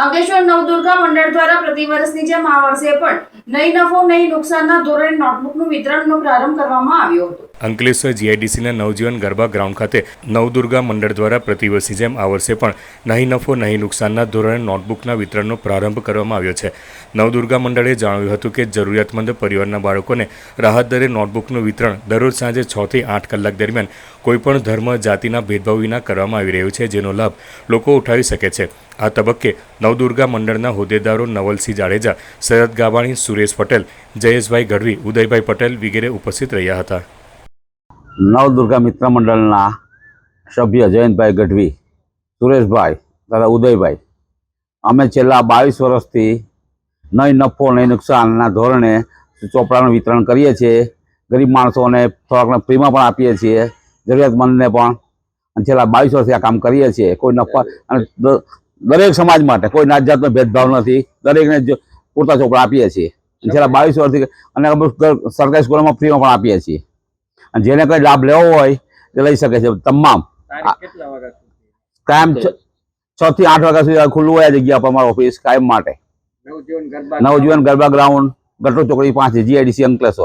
અંકલેશ્વર નવદુર્ગા મંડળ દ્વારા પ્રતિવર્ષની જેમ આ વર્ષે પણ નહીં નફો નહીં નુકસાનના ધોરણે નોટબુકનું વિતરણનો પ્રારંભ કરવામાં આવ્યો હતો। અંકલેશ્વર જીઆઈડીસીના નવજીવન ગરબા ગ્રાઉન્ડ ખાતે નવદુર્ગા મંડળ દ્વારા પ્રતિવર્ષની જેમ આ વર્ષે પણ નહીં નફો નહીં નુકસાનના ધોરણે નોટબુકના વિતરણનો પ્રારંભ કરવામાં આવ્યો છે। નવદુર્ગા મંડળે જણાવ્યું હતું કે જરૂરિયાતમંદ પરિવારના બાળકોને રાહત દરે નોટબુકનું વિતરણ દરરોજ સાંજે 6 થી 8 કલાક દરમિયાન કોઈપણ ધર્મ જાતિના ભેદભાવ વિના કરવામાં આવી રહ્યું છે, જેનો લાભ લોકો ઉઠાવી શકે છે। આ તબક્કે નવદુર્ગા મંડળના હોદ્દેદારો નવલસિંહ જાડેજા, શરદ ગાબાણી, સુરેશ પટેલ, જયેશભાઈ ગઢવી, ઉદયભાઈ પટેલ વગેરે ઉપસ્થિત રહ્યા હતા। નવદુર્ગા મિત્ર મંડળના સભ્ય જયંતભાઈ ગઢવી, સુરેશભાઈ તથા ઉદયભાઈ અમે છેલ્લા 22 વર્ષથી નહીં નફો નહીં નુકસાનના ધોરણે ચોપડાનું વિતરણ કરીએ છીએ। ગરીબ માણસોને થોડાક ફ્રીમાં પણ આપીએ છીએ, જરૂરિયાતમંદને પણ। અને છેલ્લા 22 વર્ષથી આ કામ કરીએ છીએ। કોઈ નફા અને દરેક સમાજ માટે કોઈ નાત જાતનો ભેદભાવ નથી, દરેકને પૂરતા ચોપડા આપીએ છીએ। છેલ્લા 22 વર્ષથી અને સરકારી સ્કૂલોમાં ફ્રીમાં પણ આપીએ છીએ। અને જેને કંઈ લાભ લેવો હોય તે લઈ શકે છે। તમામ કાયમ 6 થી 8 વાગ્યા સુધી ખુલ્લું હોય આ જગ્યા પર અમારું ઓફિસ કાયમ માટે। નવજીવન ગરબા ગ્રાઉન્ડ, ગટરો ચોકડી 5 જીઆઈડીસી અંકલેશ્વર।